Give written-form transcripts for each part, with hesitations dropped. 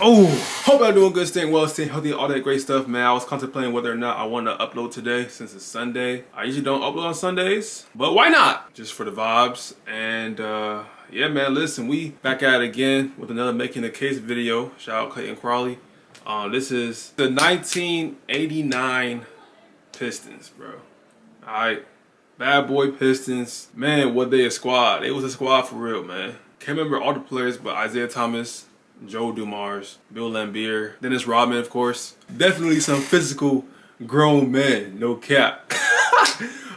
Oh, hope y'all doing good, staying well, staying healthy, all that great stuff, man. I was contemplating whether or not I want to upload today since it's Sunday. I usually don't upload on Sundays, but why not? Just for the vibes. And yeah, man, listen, we back at it again with another Making the Case video. Shout out Clayton Crawley. This is the 1989 Pistons, bro. All right, bad boy Pistons. Man, what they a squad. It was a squad for real, man. Can't remember all the players, but Isiah Thomas, Joe Dumars, Bill Laimbeer, Dennis Rodman, of course. Definitely some physical grown men, no cap.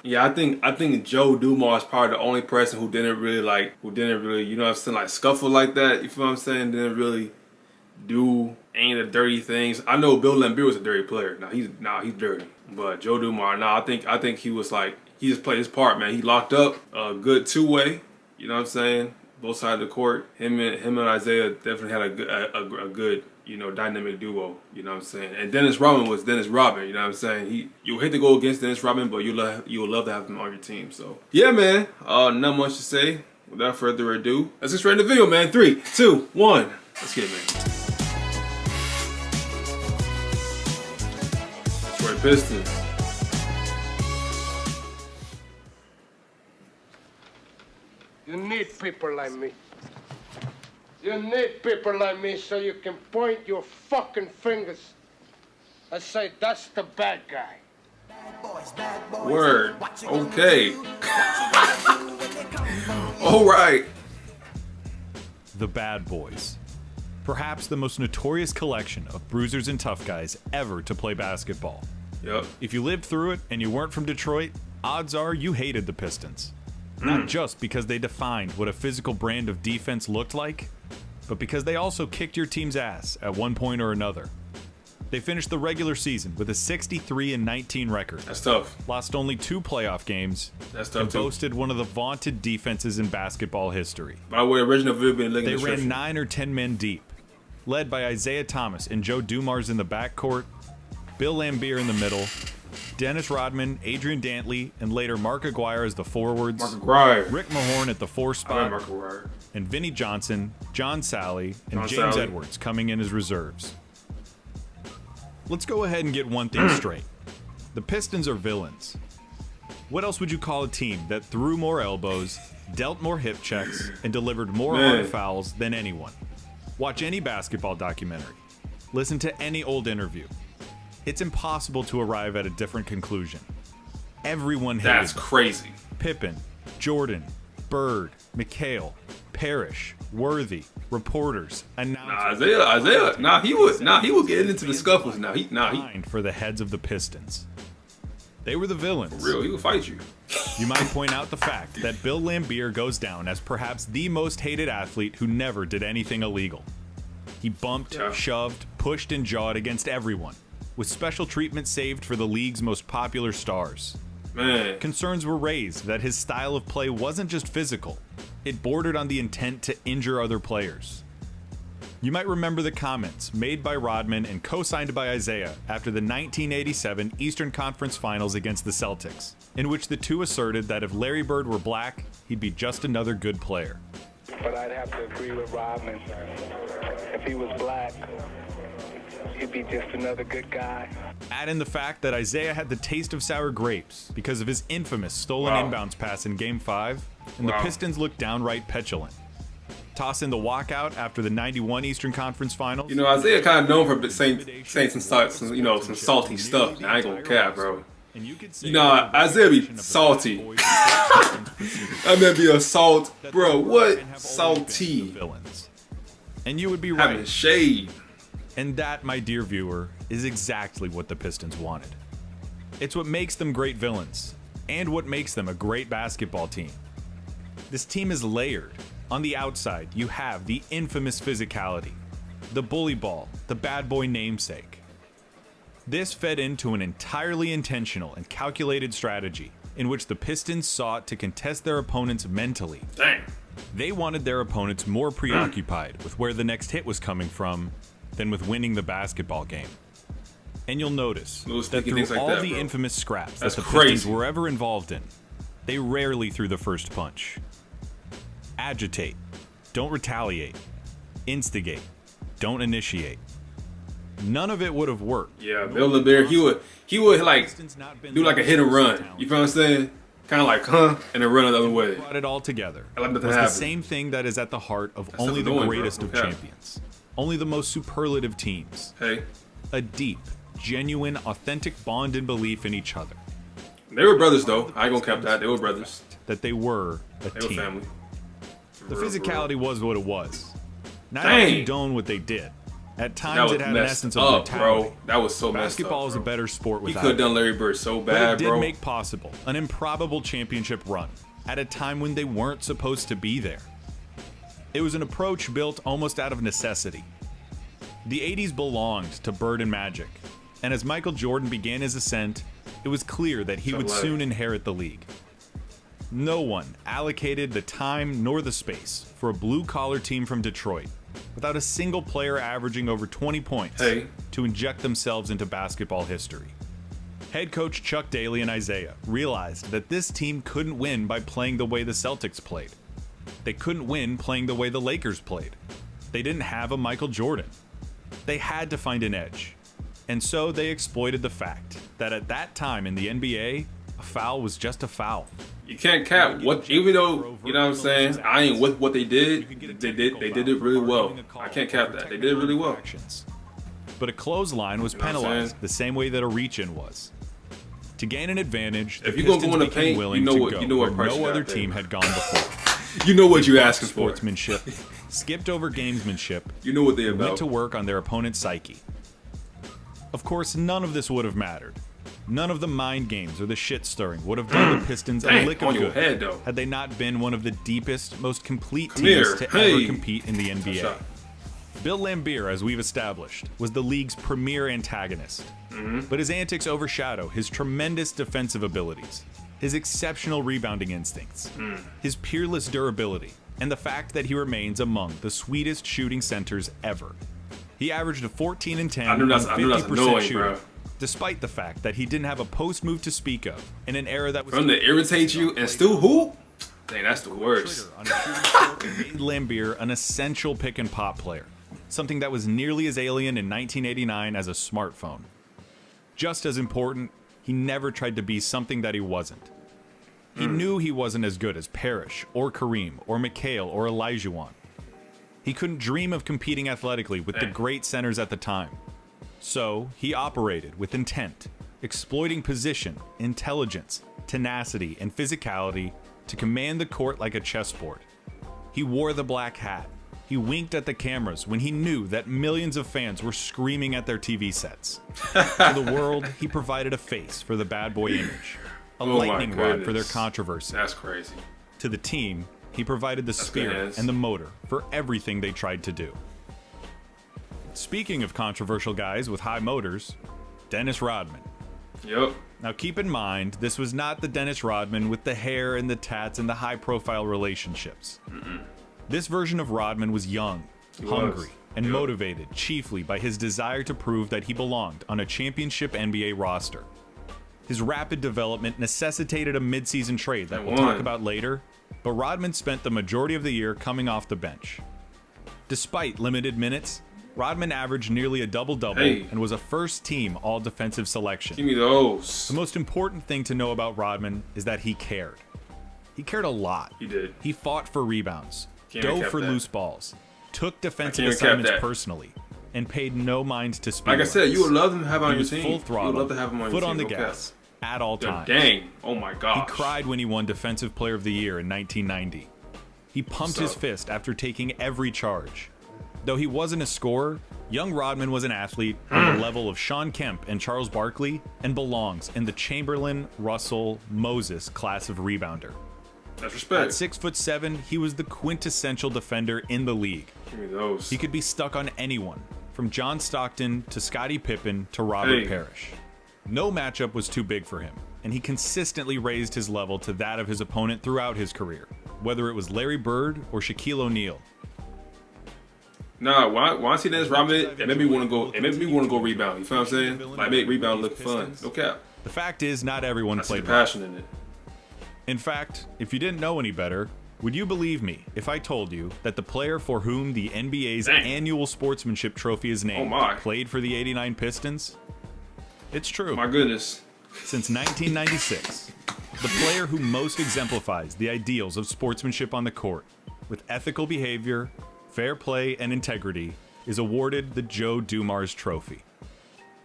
Yeah, I think Joe Dumars probably the only person who didn't really, you know what I'm saying, like scuffle like that. You feel what I'm saying? Didn't really do any of the dirty things. I know Bill Laimbeer was a dirty player. He's dirty. But Joe Dumars, I think he was like, he just played his part, man. He locked up a good two-way. You know what I'm saying? Both sides of the court. Him and Isiah definitely had a good, you know, dynamic duo. You know what I'm saying? And Dennis Rodman was Dennis Rodman. You know what I'm saying? You hate to go against Dennis Rodman, but you would love to have him on your team. So yeah, man. Not much to say. Without further ado, let's get straight into the video, man. 3, 2, 1. Let's get it, man. Detroit Pistons. You need people like me. You need people like me so you can point your fucking fingers and say, that's the bad guy. Word. Okay. All right. The Bad Boys. Perhaps the most notorious collection of bruisers and tough guys ever to play basketball. Yep. If you lived through it and you weren't from Detroit, odds are you hated the Pistons. Not just because they defined what a physical brand of defense looked like, but because they also kicked your team's ass at one point or another. They finished the regular season with a 63-19 record. That's tough. Lost only 2 playoff games. That's tough and too. boasted one of the vaunted defenses in basketball history. By the way, original video been looking They at the ran description. 9 or 10 men deep, led by Isiah Thomas and Joe Dumars in the backcourt, Bill Laimbeer in the middle, Dennis Rodman, Adrian Dantley, and later Mark Aguirre as the forwards, Mark Aguirre. Rick Mahorn at the 4 spot, Mark Aguirre. and Vinnie Johnson, John Sally, and John James Sally. Edwards coming in as reserves. Let's go ahead and get one thing straight. The Pistons are villains. What else would you call a team that threw more elbows, dealt more hip checks, and delivered more hard fouls than anyone? Watch any basketball documentary. Listen to any old interview. It's impossible to arrive at a different conclusion. Everyone hated That's them. crazy. Pippen, Jordan, Bird, McHale, Parrish, Worthy, reporters, announcers. Isaiah. He was getting into the scuffles. He Fined for the heads of the Pistons. They were the villains. real. He would fight you. You might point out the fact that Bill Laimbeer goes down as perhaps the most hated athlete who never did anything illegal. He bumped, shoved, pushed, and jawed against everyone, with special treatment saved for the league's most popular stars. Man. Concerns were raised that his style of play wasn't just physical, it bordered on the intent to injure other players. You might remember the comments made by Rodman and co-signed by Isiah after the 1987 Eastern Conference Finals against the Celtics, in which the two asserted that if Larry Bird were black, he'd be just another good player. But I'd have to agree with Rodman. If he was black, he'd be just another good guy. Add in the fact that Isiah had the taste of sour grapes because of his infamous stolen inbounds pass in Game 5, and the Pistons looked downright petulant. Toss in the walkout after the 91 Eastern Conference Finals. You know, Isiah kind of known for saying some salty stuff. Now, I ain't gonna cap, bro. You know, Isiah be salty. That man be a salt, bro. What salty? Villains. And you would be Having right. shade. And that, my dear viewer, is exactly what the Pistons wanted. It's what makes them great villains, and what makes them a great basketball team. This team is layered. On the outside, you have the infamous physicality, the bully ball, the bad boy namesake. This fed into an entirely intentional and calculated strategy in which the Pistons sought to contest their opponents mentally. Dang. They wanted their opponents more preoccupied with where the next hit was coming from than with winning the basketball game. And you'll notice that through things like all that, the bro. infamous scraps That's that the crazy. Pistons were ever involved in, they rarely threw the first punch. Agitate. Don't retaliate. Instigate. don't initiate. None of it would have worked. Yeah, Bill Laimbeer, he would like do like a hit and run. You feel what I'm saying? Kind of like, and then run the other way. Brought it all together. Like was the same thing that is at the heart of only the greatest of champions. Only the most superlative teams. Hey. A deep, genuine, authentic bond and belief in each other. They were brothers, though. I ain't gonna cap that. They were brothers. That they were a they team. Were family. The physicality was what it was. Not Dang. to condone what they did. At times it had an essence of brutality. Bro. That was so messed up. Basketball is a better sport without it. He could have done Larry Bird so bad, but it bro. did make possible an improbable championship run at a time when they weren't supposed to be there. It was an approach built almost out of necessity. The 80s belonged to Bird and Magic, and as Michael Jordan began his ascent, it was clear that he would soon inherit the league. No one allocated the time nor the space for a blue-collar team from Detroit without a single player averaging over 20 points to inject themselves into basketball history. Head coach Chuck Daly and Isiah realized that this team couldn't win by playing the way the Celtics played. They couldn't win playing the way the Lakers played. They didn't have a Michael Jordan. They had to find an edge. And so they exploited the fact that at that time in the NBA, a foul was just a foul. You can't cap what, even though, you know what I'm saying, I ain't with what they did. They did it really well. I can't cap that. They did it really well. But a clothesline was penalized the same way that a reach-in was. To gain an advantage, the Pistons became willing to go where no other team had gone before. You know what you're asking for. Sportsmanship, skipped over gamesmanship. You know what they're about. Went to work on their opponent's psyche. Of course, none of this would have mattered. None of the mind games or the shit stirring would have done the Pistons a lick of good had they not been one of the deepest, most complete teams to ever compete in the NBA. Bill Laimbeer, as we've established, was the league's premier antagonist. But his antics overshadow his tremendous defensive abilities, his exceptional rebounding instincts, his peerless durability, and the fact that he remains among the sweetest shooting centers ever. He averaged a 14 and 10 on 50% shooting, despite the fact that he didn't have a post move to speak of in an era that was from to irritate you and still who? Dang, that's the worst. Made Laimbeer an essential pick and pop player, something that was nearly as alien in 1989 as a smartphone. Just as important, he never tried to be something that he wasn't. He knew he wasn't as good as Parrish or Kareem or McHale or Olajuwon. He couldn't dream of competing athletically with the great centers at the time. So, he operated with intent, exploiting position, intelligence, tenacity, and physicality to command the court like a chessboard. He wore the black hat. He winked at the cameras when he knew that millions of fans were screaming at their TV sets. To the world, he provided a face for the bad boy image, a lightning rod for their controversy. That's crazy. To the team, he provided the spirit and the motor for everything they tried to do. Speaking of controversial guys with high motors, Dennis Rodman. Yep. Now keep in mind, this was not the Dennis Rodman with the hair and the tats and the high-profile relationships. This version of Rodman was young, hungry, and motivated chiefly by his desire to prove that he belonged on a championship NBA roster. His rapid development necessitated a mid-season trade that we'll talk about later, but Rodman spent the majority of the year coming off the bench. Despite limited minutes, Rodman averaged nearly a double-double and was a first-team all-defensive selection. Give me those. The most important thing to know about Rodman is that he cared. He cared a lot. He did. He fought for rebounds, dove for loose balls, took defensive assignments personally, and paid no mind to speed. Like I said, you would love him to have him on your team. Full throttle, you would love to have him on your foot team. on the gas, at all times. Dang. Oh my gosh. He cried when he won Defensive Player of the Year in 1990. He pumped his fist after taking every charge. Though he wasn't a scorer, young Rodman was an athlete on the level of Shawn Kemp and Charles Barkley and belongs in the Chamberlain, Russell, Moses class of rebounder. That's respect. At 6'7", he was the quintessential defender in the league. Give me those. He could be stuck on anyone, from John Stockton to Scottie Pippen to Robert Parrish. No matchup was too big for him, and he consistently raised his level to that of his opponent throughout his career, whether it was Larry Bird or Shaquille O'Neal. Nah, when I see Dennis Rodman, it made me want to go. It made me want to go rebound. You feel what I'm saying? Like make rebound look fun. No cap. The fact is, not everyone played passion in it. In fact, if you didn't know any better, Would you believe me if I told you that the player for whom the NBA's annual sportsmanship trophy is named played for the '89 Pistons? It's true. My goodness. Since 1996, the player who most exemplifies the ideals of sportsmanship on the court, with ethical behavior, fair play, and integrity, is awarded the Joe Dumars Trophy.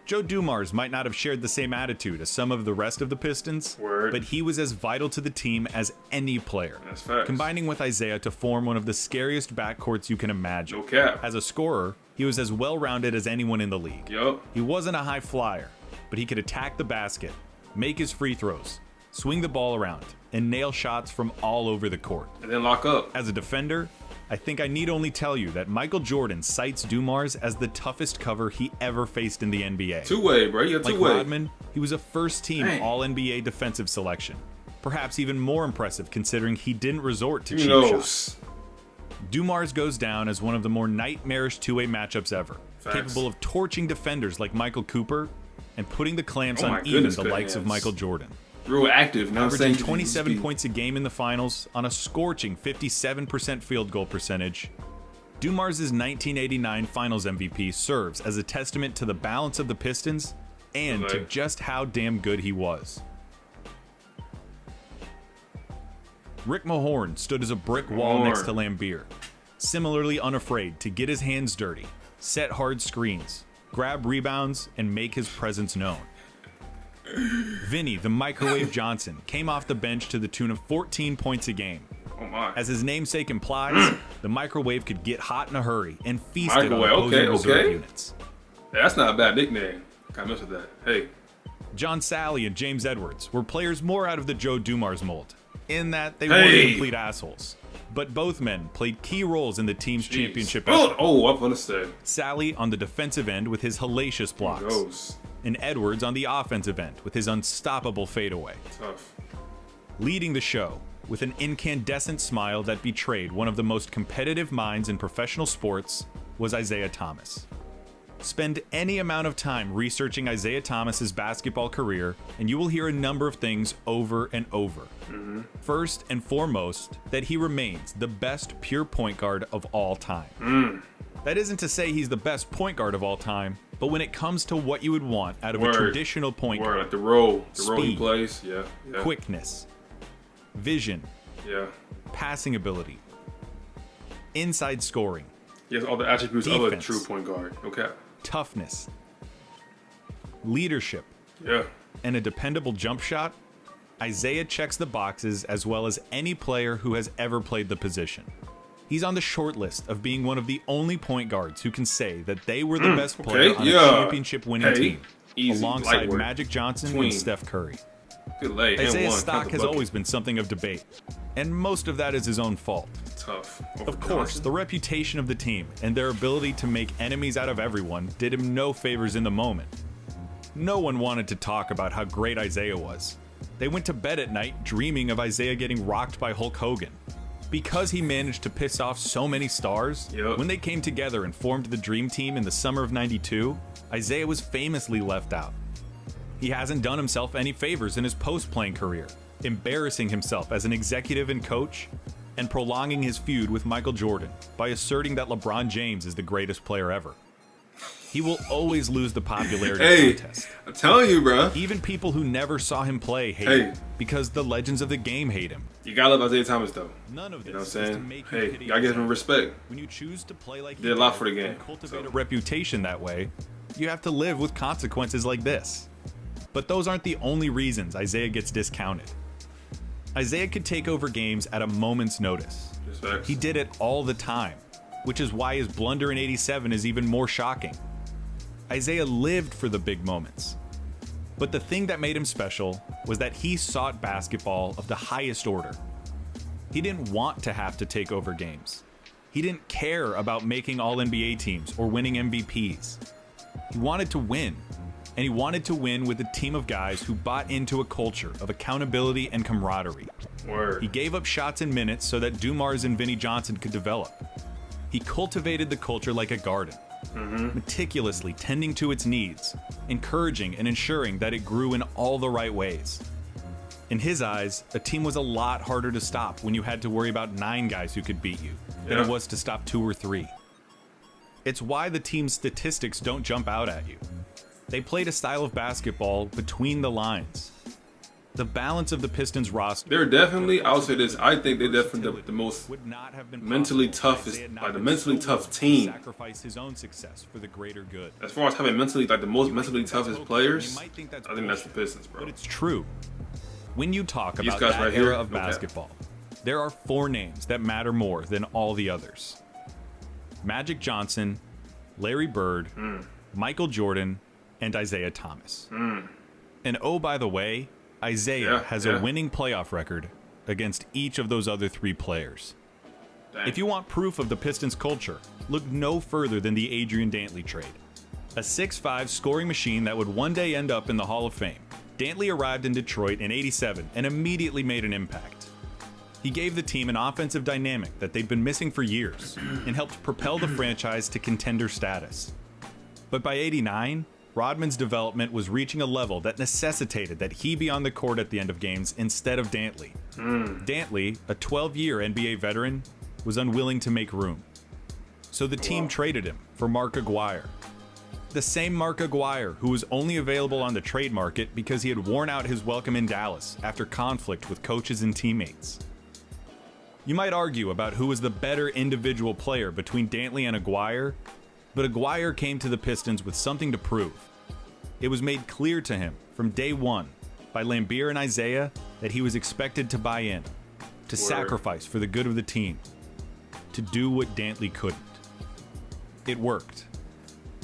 Joe Dumars might not have shared the same attitude as some of the rest of the Pistons, but he was as vital to the team as any player, combining with Isiah to form one of the scariest backcourts you can imagine. No cap. As a scorer, he was as well-rounded as anyone in the league. Yup. He wasn't a high flyer, but he could attack the basket, make his free throws, swing the ball around, and nail shots from all over the court. And then lock up. As a defender, I think I need only tell you that Michael Jordan cites Dumars as the toughest cover he ever faced in the NBA. Two-way, bro. You got two-way. Like Rodman, he was a first-team All-NBA defensive selection. Perhaps even more impressive considering he didn't resort to cheap shots. Dumars goes down as one of the more nightmarish two-way matchups ever, capable of torching defenders like Michael Cooper and putting the clamps on even the likes of Michael Jordan. Real active. Averaging 27 points a game in the finals on a scorching 57% field goal percentage, Dumars' 1989 Finals MVP serves as a testament to the balance of the Pistons and to just how damn good he was. Rick Mahorn stood as a brick wall next to Laimbeer, similarly unafraid to get his hands dirty, set hard screens, grab rebounds, and make his presence known. Vinny, the Microwave Johnson, came off the bench to the tune of 14 points a game. As his namesake implies, the Microwave could get hot in a hurry and feasted on opposing reserve units. That's not a bad nickname. Can't mess with that. Hey. John Sally and James Edwards were players more out of the Joe Dumars mold, in that they weren't complete assholes. But both men played key roles in the team's championship effort. I'm gonna say. Sally on the defensive end with his hellacious blocks. And Edwards on the offensive end with his unstoppable fadeaway. Tough. Leading the show with an incandescent smile that betrayed one of the most competitive minds in professional sports was Isiah Thomas. Spend any amount of time researching Isiah Thomas's basketball career and you will hear a number of things over and over. First and foremost, that he remains the best pure point guard of all time. That isn't to say he's the best point guard of all time, but when it comes to what you would want out of a traditional point guard, like the role speed, he plays, quickness, vision, passing ability, inside scoring, he has all the attributes defense, of a true point guard. Okay. Toughness, leadership, and a dependable jump shot, Isiah checks the boxes as well as any player who has ever played the position. He's on the short list of being one of the only point guards who can say that they were the best player on a championship-winning team, alongside Magic Johnson and Steph Curry. Isiah's stock has always been something of debate, and most of that is his own fault. Tough. Of course, the reputation of the team and their ability to make enemies out of everyone did him no favors in the moment. No one wanted to talk about how great Isiah was. They went to bed at night dreaming of Isiah getting rocked by Hulk Hogan. Because he managed to piss off so many stars, when they came together and formed the Dream Team in the summer of '92, Isiah was famously left out. He hasn't done himself any favors in his post-playing career, embarrassing himself as an executive and coach, and prolonging his feud with Michael Jordan by asserting that LeBron James is the greatest player ever. He will always lose the popularity contest. I'm telling you, bro. Even people who never saw him play hate him because the legends of the game hate him. You gotta love Isiah Thomas, though. None of this, you know what I'm saying? You gotta give him respect. When you choose to play like did a lot for the game. And cultivate a reputation that way, you have to live with consequences like this. But those aren't the only reasons Isiah gets discounted. Isiah could take over games at a moment's notice. He did it all the time, which is why his blunder in '87 is even more shocking. Isiah lived for the big moments. But the thing that made him special was that he sought basketball of the highest order. He didn't want to have to take over games. He didn't care about making All-NBA teams or winning MVPs. He wanted to win, and he wanted to win with a team of guys who bought into a culture of accountability and camaraderie. He gave up shots and minutes so that Dumars and Vinnie Johnson could develop. He cultivated the culture like a garden, meticulously tending to its needs, encouraging and ensuring that it grew in all the right ways. In his eyes, a team was a lot harder to stop when you had to worry about 9 guys who could beat you than it was to stop 2 or 3. It's why the team's statistics don't jump out at you. They played a style of basketball between the lines. The balance of the Pistons roster. They're definitely, I'll say this, I think they're definitely the most mentally toughest, like the mentally tough team. Sacrifice his own success for the greater good. As far as having mentally, like the most mentally toughest players, I think that's the Pistons, bro. But it's true. When you talk These about guys that right here, era of basketball, there are 4 names that matter more than all the others. Magic Johnson, Larry Bird, Michael Jordan, and Isiah Thomas. And oh, by the way, Isiah has a winning playoff record against each of those other 3 players. Dang. If you want proof of the Pistons' culture, look no further than the Adrian Dantley trade. A 6'5" scoring machine that would one day end up in the Hall of Fame. Dantley arrived in Detroit in '87 and immediately made an impact. He gave the team an offensive dynamic that they'd been missing for years and helped propel the franchise to contender status. But by '89, Rodman's development was reaching a level that necessitated that he be on the court at the end of games instead of Dantley. Dantley, a 12-year NBA veteran, was unwilling to make room. So the team traded him for Mark Aguirre. The same Mark Aguirre who was only available on the trade market because he had worn out his welcome in Dallas after conflict with coaches and teammates. You might argue about who was the better individual player between Dantley and Aguirre, but Aguirre came to the Pistons with something to prove. It was made clear to him from day one by Laimbeer and Isiah that he was expected to buy in, to sacrifice for the good of the team, to do what Dantley couldn't. It worked.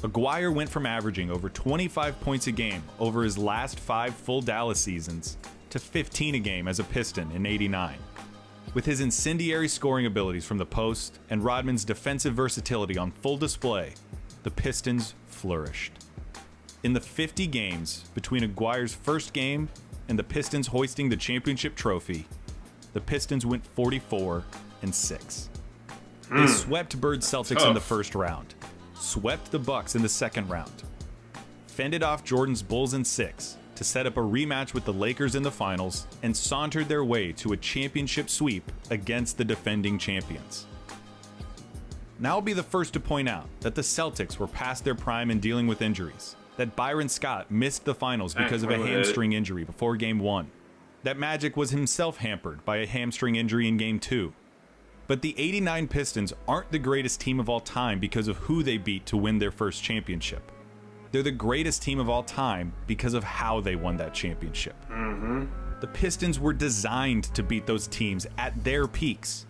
Aguirre went from averaging over 25 points a game over his last 5 full Dallas seasons to 15 a game as a Piston in '89. With his incendiary scoring abilities from the post and Rodman's defensive versatility on full display, the Pistons flourished. In the 50 games between Aguirre's first game and the Pistons hoisting the championship trophy, the Pistons went 44-6. They swept Bird Celtics in the first round, swept the Bucks in the second round, fended off Jordan's Bulls in 6 to set up a rematch with the Lakers in the finals, and sauntered their way to a championship sweep against the defending champions. Now I'll be the first to point out that the Celtics were past their prime in dealing with injuries, that Byron Scott missed the finals because of a hamstring injury before Game 1, that Magic was himself hampered by a hamstring injury in Game 2. But the '89 Pistons aren't the greatest team of all time because of who they beat to win their first championship. They're the greatest team of all time because of how they won that championship. The Pistons were designed to beat those teams at their peaks.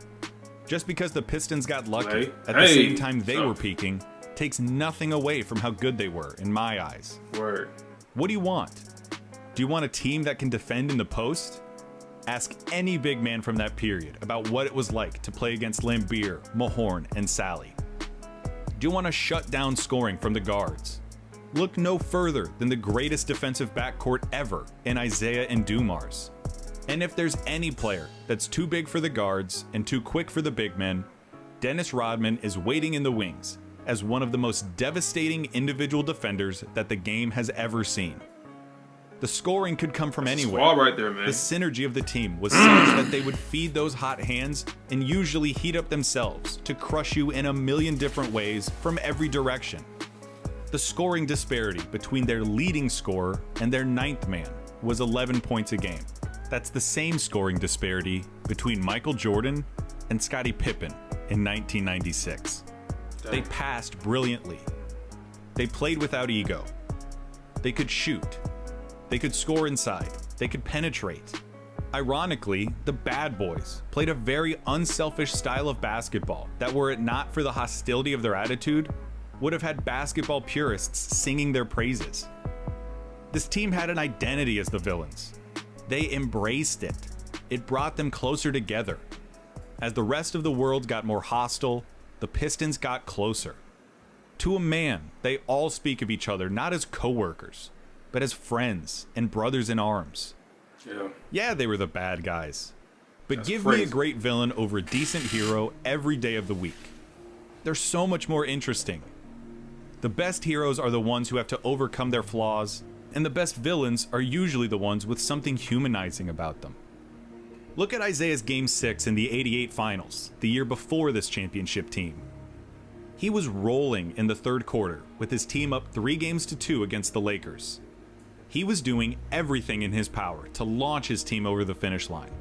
Just because the Pistons got lucky at the same time they were peaking takes nothing away from how good they were, in my eyes. What do you want? Do you want a team that can defend in the post? Ask any big man from that period about what it was like to play against Laimbeer, Mahorn, and Sally. Do you want to shut down scoring from the guards? Look no further than the greatest defensive backcourt ever in Isiah and Dumars. And if there's any player that's too big for the guards and too quick for the big men, Dennis Rodman is waiting in the wings as one of the most devastating individual defenders that the game has ever seen. The scoring could come from anywhere. Right there, man. The synergy of the team was such that they would feed those hot hands and usually heat up themselves to crush you in a million different ways from every direction. The scoring disparity between their leading scorer and their 9th man was 11 points a game. That's the same scoring disparity between Michael Jordan and Scottie Pippen in 1996. They passed brilliantly. They played without ego. They could shoot. They could score inside. They could penetrate. Ironically, the Bad Boys played a very unselfish style of basketball that, were it not for the hostility of their attitude, would have had basketball purists singing their praises. This team had an identity as the villains. They embraced it. It brought them closer together. As the rest of the world got more hostile, the Pistons got closer. To a man, they all speak of each other not as co-workers, but as friends and brothers in arms. Yeah, they were the bad guys. But give me a great villain over a decent hero every day of the week. They're so much more interesting. The best heroes are the ones who have to overcome their flaws, And the best villains are usually the ones with something humanizing about them. Look at Isiah's Game 6 in the '88 finals, the year before this championship team. He was rolling in the third quarter with his team up 3-2 against the Lakers. He was doing everything in his power to launch his team over the finish line.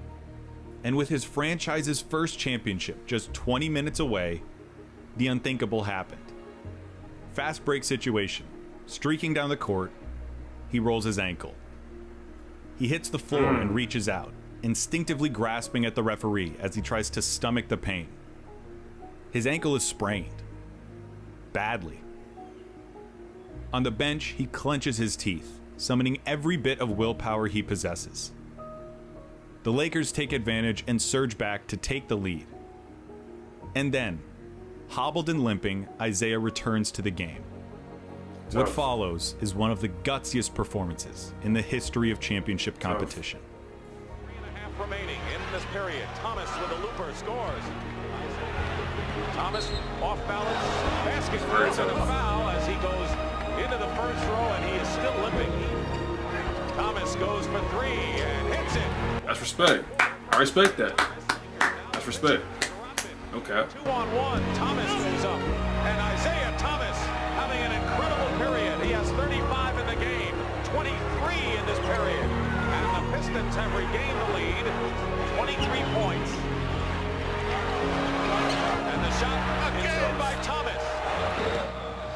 And with his franchise's first championship just 20 minutes away, the unthinkable happened. Fast break situation, streaking down the court, he rolls his ankle. He hits the floor and reaches out, instinctively grasping at the referee as he tries to stomach the pain. His ankle is sprained. Badly. On the bench, he clenches his teeth, summoning every bit of willpower he possesses. The Lakers take advantage and surge back to take the lead. And then, hobbled and limping, Isiah returns to the game. What follows is one of the gutsiest performances in the history of championship competition. 3.5 remaining in this period. Thomas with a looper scores. Thomas off balance, basket first and a foul as he goes into the first row, and he is still limping. Thomas goes for 3 and hits it. That's respect. I respect that. That's respect. Okay. 2-on-1. Thomas goes up, and Isiah Thomas having an incredible period. He has 35 in the game, 23 in this period, and the Pistons have regained the lead, 23 points. And the shot is good by Thomas.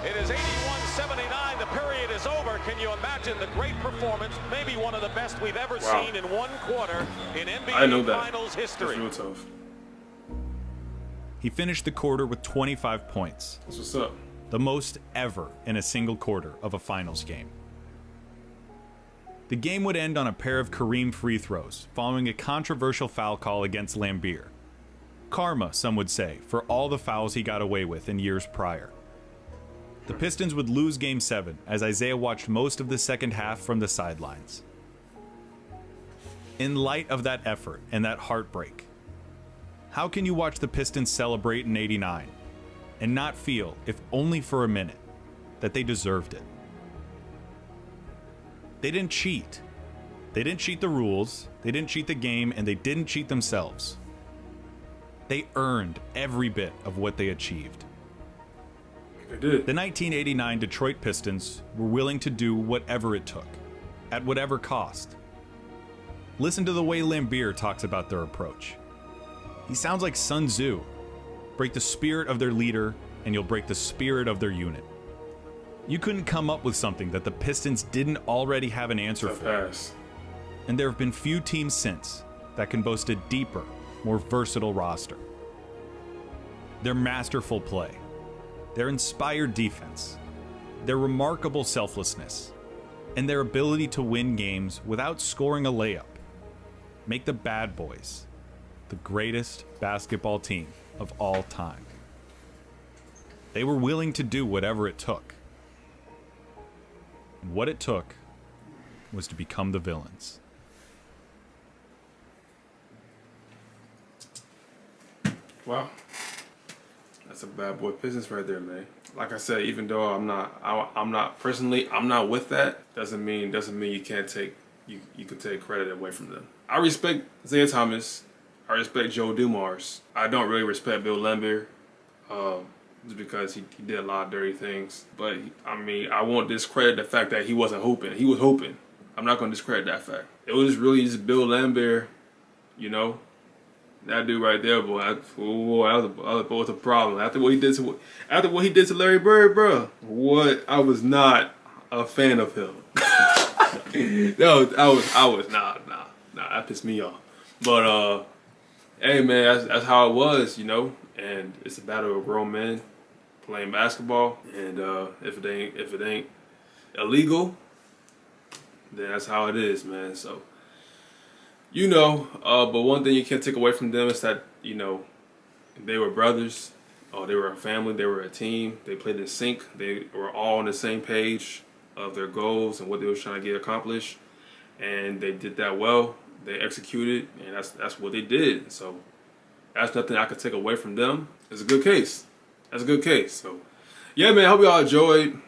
It is 81-79. The period is over. Can you imagine the great performance? Maybe one of the best we've ever seen in one quarter in NBA Finals history. That's real tough. He finished the quarter with 25 points. That's what's up. The most ever in a single quarter of a finals game. The game would end on a pair of Kareem free throws following a controversial foul call against Laimbeer. Karma, some would say, for all the fouls he got away with in years prior. The Pistons would lose Game 7 as Isiah watched most of the second half from the sidelines. In light of that effort and that heartbreak, how can you watch the Pistons celebrate in '89 and not feel, if only for a minute, that they deserved it? They didn't cheat. They didn't cheat the rules, they didn't cheat the game, and they didn't cheat themselves. They earned every bit of what they achieved. They did. The 1989 Detroit Pistons were willing to do whatever it took, at whatever cost. Listen to the way Laimbeer talks about their approach. He sounds like Sun Tzu. Break the spirit of their leader, and you'll break the spirit of their unit. You couldn't come up with something that the Pistons didn't already have an answer for. And there have been few teams since that can boast a deeper, more versatile roster. Their masterful play, their inspired defense, their remarkable selflessness, and their ability to win games without scoring a layup make the Bad Boys the greatest basketball team of all time. They were willing to do whatever it took. And what it took was to become the villains. Wow. That's a bad boy business right there, man. Like I said, even though I'm not personally with that, doesn't mean you can't take you can take credit away from them. I respect Isiah Thomas. I respect Joe Dumars. I don't really respect Bill Laimbeer, just because he did a lot of dirty things. But I mean, I won't discredit the fact that he wasn't hooping. He was hooping. I'm not going to discredit that fact. It was really just Bill Laimbeer, you know. That dude right there, boy. That was a problem. After what he did to Larry Bird, bro. What? I was not a fan of him. No, I was nah. That pissed me off. But hey, man, that's how it was, you know. And it's a battle of grown men playing basketball. And if it ain't illegal, then that's how it is, man. So. You know, but one thing you can't take away from them is that, you know, they were brothers, they were a family, they were a team, they played in sync, they were all on the same page of their goals and what they were trying to get accomplished, and they did that well, they executed, and that's what they did. So that's nothing I could take away from them. It's a good case. That's a good case. So yeah, man, I hope y'all enjoyed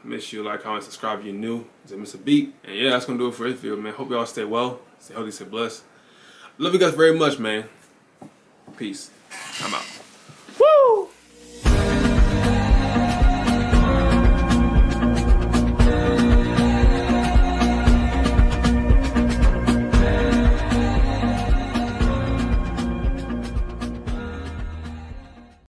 Make sure you like, comment, subscribe if you're new. Didn't miss a beat. And yeah, that's gonna do it for this video, man. Hope y'all stay well, stay healthy, stay blessed. Love you guys very much, man. Peace. I'm out.